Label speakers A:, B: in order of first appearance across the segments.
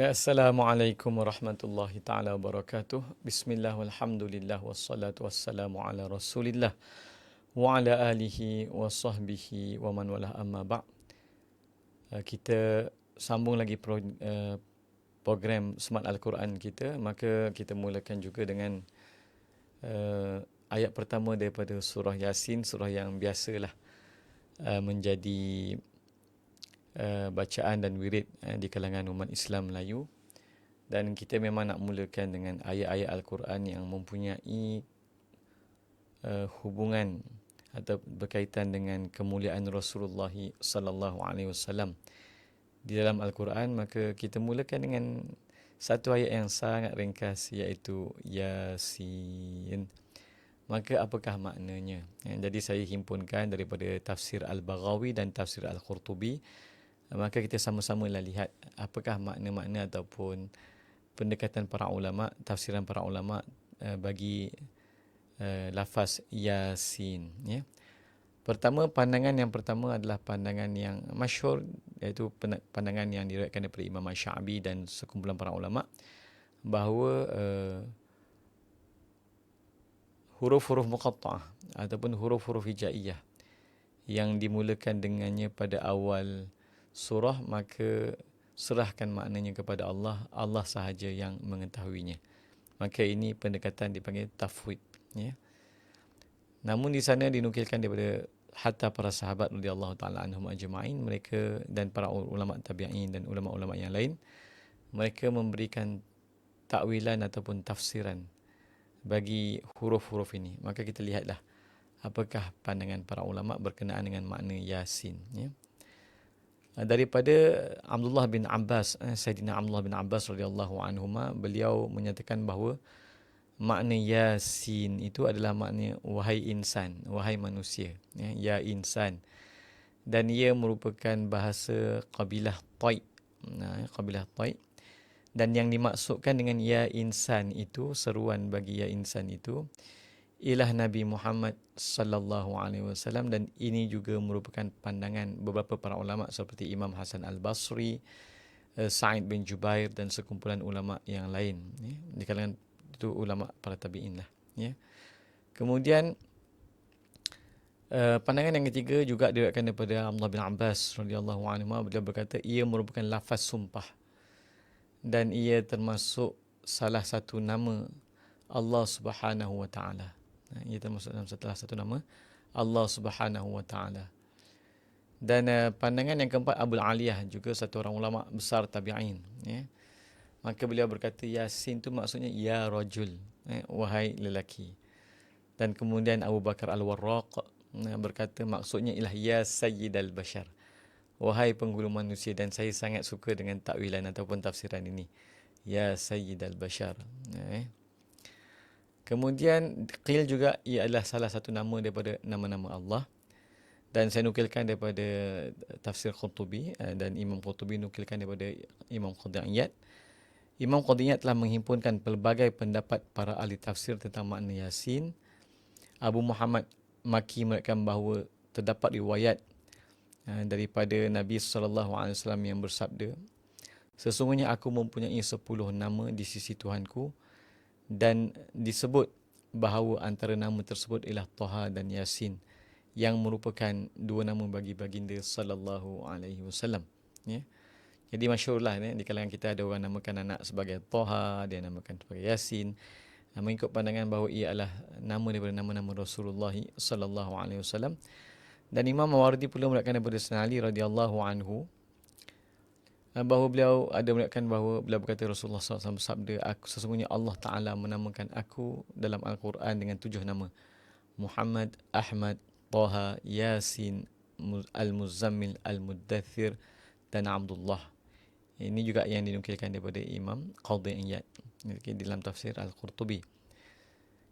A: Assalamualaikum warahmatullahi taala wabarakatuh. Bismillah walhamdulillah wassalatu wassalamu ala Rasulillah wa ala alihi wa sahbihi wa man wala amma ba'. Kita sambung lagi program Smart Al-Quran kita. Maka kita mulakan juga dengan ayat pertama daripada surah Yasin, surah yang biasalah menjadi bacaan dan wirid di kalangan umat Islam Melayu, dan kita memang nak mulakan dengan ayat-ayat Al-Quran yang mempunyai hubungan atau berkaitan dengan kemuliaan Rasulullah sallallahu alaihi wasallam di dalam Al-Quran. Maka kita mulakan dengan satu ayat yang sangat ringkas, iaitu Yasin. Maka apakah maknanya? Jadi saya himpunkan daripada tafsir Al-Baghawi dan tafsir Al-Qurtubi. Maka kita sama-samalah lihat apakah makna-makna ataupun pendekatan para ulama, tafsiran para ulama bagi lafaz Yasin. Ya. Pandangan yang pertama adalah pandangan yang masyhur, iaitu pandangan yang diriwayatkan daripada Imam Asy-Sya'bi dan sekumpulan para ulama, bahawa huruf-huruf muqatta'ah ataupun huruf-huruf hijaiyah yang dimulakan dengannya pada awal surah, maka serahkan maknanya kepada Allah. Allah sahaja yang mengetahuinya. Maka ini pendekatan dipanggil tafwid. Ya. Namun di sana dinukilkan daripada hatta para sahabat radhiyallahu taala anhum ajma'in, mereka dan para ulama tabi'in dan ulama-ulama yang lain, mereka memberikan takwilan ataupun tafsiran bagi huruf-huruf ini. Maka kita lihatlah apakah pandangan para ulama berkenaan dengan makna Yasin. Ya. Daripada Abdullah bin Abbas, Sayyidina Abdullah bin Abbas radhiyallahu anhuma, beliau menyatakan bahawa makna Yasin itu adalah makna wahai insan, wahai manusia, ya insan. Dan ia merupakan bahasa kabilah Tai, kabilah Tai. Dan yang dimaksudkan dengan ya insan itu, seruan bagi ya insan itu ialah Nabi Muhammad sallallahu alaihi wasallam, dan ini juga merupakan pandangan beberapa para ulama seperti Imam Hasan Al-Basri, Sa'id bin Jubair dan sekumpulan ulama yang lain, ya. Di kalangan itu ulama para tabi'in lah, ya. Kemudian pandangan yang ketiga juga diriwayatkan daripada Abdullah bin Abbas radhiyallahu anhu, beliau berkata ia merupakan lafaz sumpah dan ia termasuk salah satu nama Allah Subhanahu wa taala. Ia termasuk dalam salah satu nama Allah Subhanahu wa taala. Dan pandangan yang keempat, Abul Aliyah, juga satu orang ulama besar tabi'in, ya. Maka beliau berkata Yasin tu maksudnya ya rajul, wahai lelaki. Dan kemudian Abu Bakar Al-Warraq berkata maksudnya ialah ya sayyidal bashar, wahai penghulu manusia. Dan saya sangat suka dengan takwilan ataupun tafsiran ini, ya sayyidal bashar. Kemudian qil juga ia adalah salah satu nama daripada nama-nama Allah. Dan saya nukilkan daripada tafsir Qurtubi, dan Imam Qurtubi nukilkan daripada Imam Qadiyat. Imam Qadiyat telah menghimpunkan pelbagai pendapat para ahli tafsir tentang makna Yasin. Abu Muhammad Maki meriwayatkan bahawa terdapat riwayat daripada Nabi SAW yang bersabda, sesungguhnya aku mempunyai 10 nama di sisi Tuhanku, dan disebut bahawa antara nama tersebut ialah Taha dan Yasin, yang merupakan dua nama bagi baginda sallallahu alaihi wasallam, ya. Jadi masyhurlah, di kalangan kita ada orang namakan anak sebagai Taha, dia namakan sebagai Yasin, mengikut pandangan bahawa ia adalah nama daripada nama-nama Rasulullah sallallahu alaihi wasallam. Dan Imam Mawardi pula meriwayatkan daripada Sayyidina Ali radhiyallahu anhu bahawa beliau ada meriwayatkan bahawa beliau berkata Rasulullah SAW bersabda, sesungguhnya Allah Ta'ala menamakan aku dalam Al-Quran dengan 7 nama: Muhammad, Ahmad, Taha, Yasin, Al-Muzammil, Al-Muddathir dan Abdullah. Ini juga yang dinukilkan daripada Imam Qadiyat di dalam tafsir Al-Qurtubi.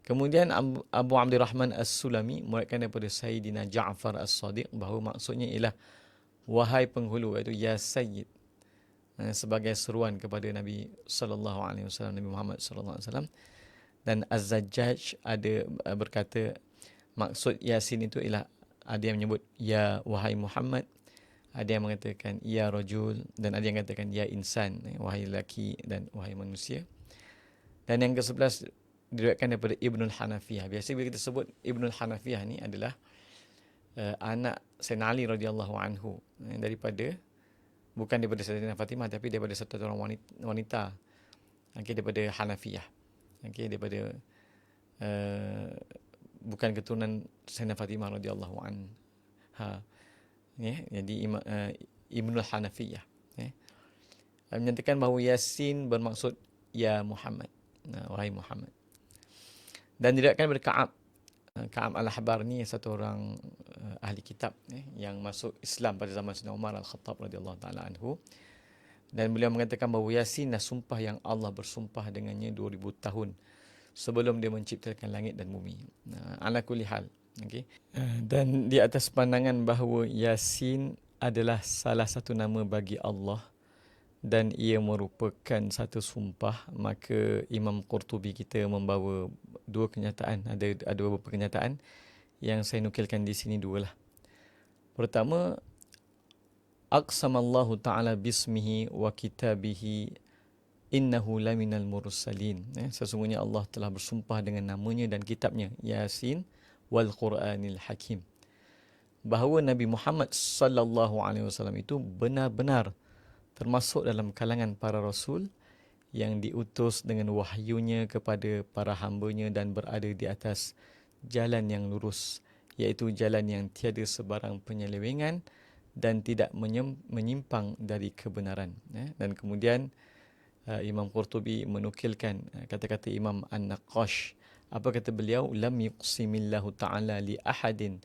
A: Kemudian Abu Abdurrahman As-Sulami meriwayatkan daripada Sayyidina Ja'far As-Sadiq bahawa maksudnya ialah wahai penghulu, iaitu ya sayyid, sebagai seruan kepada Nabi sallallahu alaihi wasallam, Nabi Muhammad sallallahu alaihi wasallam. Dan Az-Zajjaj ada berkata maksud Yasin itu ialah, ada yang menyebut ya wahai Muhammad, Ada yang mengatakan ya rajul, dan ada yang mengatakan ya insan, wahai lelaki dan wahai manusia. Dan yang ke-11 diriwayatkan daripada Ibnul Hanafiyah. Biasa bila kita sebut Ibnul Hanafiyah ni adalah anak Sayyidina Ali radhiyallahu anhu, daripada, bukan daripada Sayyidatina Fatimah, tapi daripada satu orang wanita, okay, daripada Hanafiyah, okay, daripada bukan keturunan Sayyidatina Fatimah radhiyallahu anha, jadi Ibnul Hanafiyah, menyatakan bahawa Yasin bermaksud ya Muhammad, wahai Muhammad. Dan diriwayatkan daripada Ka'ab al-Ahbar ni satu orang ahli kitab yang masuk Islam pada zaman Sayyidina Umar al-Khattab radhiyallahu taala anhu, dan beliau mengatakan bahawa Yasin adalah sumpah yang Allah bersumpah dengannya 2000 tahun sebelum dia menciptakan langit dan bumi. Ala kulli hal, okey. Dan di atas pandangan bahawa Yasin adalah salah satu nama bagi Allah dan ia merupakan satu sumpah, maka Imam Qurtubi kita membawa dua kenyataan, ada beberapa kenyataan yang saya nukilkan di sini, dua lah. Pertama, aqsamallahu ta'ala bismihi wa kitabihi innahu laminal mursalin. Sesungguhnya Allah telah bersumpah dengan namanya dan kitabnya, Yasin wal Quranil Hakim, bahawa Nabi Muhammad sallallahu alaihi wasallam itu benar-benar termasuk dalam kalangan para rasul yang diutus dengan wahyunya kepada para hambanya dan berada di atas jalan yang lurus, iaitu jalan yang tiada sebarang penyelewengan dan tidak menyimpang dari kebenaran. Dan kemudian Imam Qurtubi menukilkan kata-kata Imam An-Naqash. Apa kata beliau? Lam yuqsimillahu ta'ala li ahadin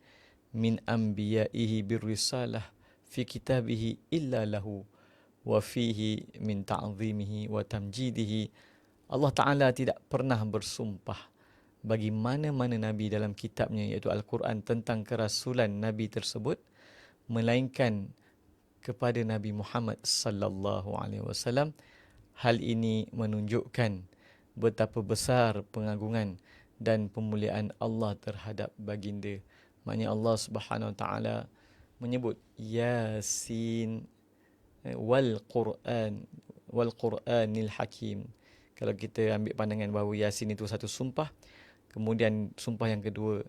A: min anbiya'ihi birrisalah fi kitabihi illa lahu wa fihi min ta'zimihi wa tamjidihi. Allah Ta'ala tidak pernah bersumpah bagi mana-mana Nabi dalam kitabnya, iaitu Al-Quran, tentang kerasulan Nabi tersebut, melainkan kepada Nabi Muhammad sallallahu alaihi wasallam. Hal ini menunjukkan betapa besar pengagungan dan pemuliaan Allah terhadap baginda. Maknanya Allah Subhanahu Wa Taala menyebut Yasin wal Quranil Hakim. Kalau kita ambil pandangan bahawa Yasin itu satu sumpah, kemudian sumpah yang kedua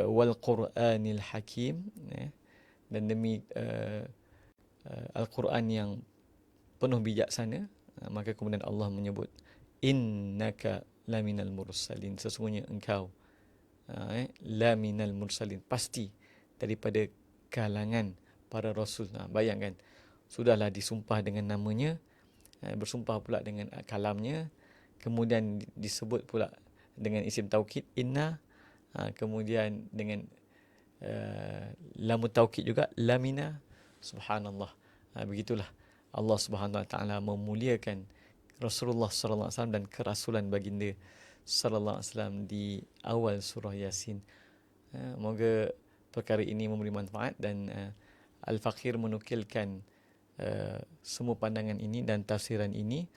A: wal Quranil Hakim, dan demi Al-Quran yang penuh bijaksana, maka kemudian Allah menyebut innaka laminal mursalin, sesungguhnya engkau laminal mursalin, pasti daripada kalangan para rasul. Bayangkan, sudahlah disumpah dengan namanya, bersumpah pula dengan kalamnya, kemudian disebut pula dengan isim taukid inna, kemudian dengan lamu taukid juga lamina. Subhanallah. Begitulah Allah Subhanahu Wa Taala memuliakan Rasulullah sallallahu alaihi wasallam dan kerasulan baginda sallallahu alaihi wasallam di awal surah Yasin. Moga perkara ini memberi manfaat, dan Al-Faqir menukilkan semua pandangan ini dan tafsiran ini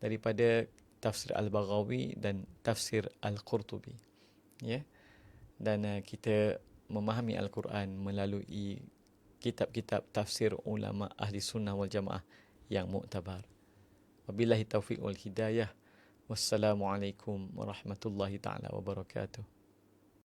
A: daripada tafsir Al-Baghawi dan tafsir Al-Qurtubi. Dan kita memahami Al-Quran melalui kitab-kitab tafsir ulama ahli sunnah wal jamaah yang muktabar. Wabillahi taufiq wal hidayah. Wassalamualaikum warahmatullahi taala wabarakatuh.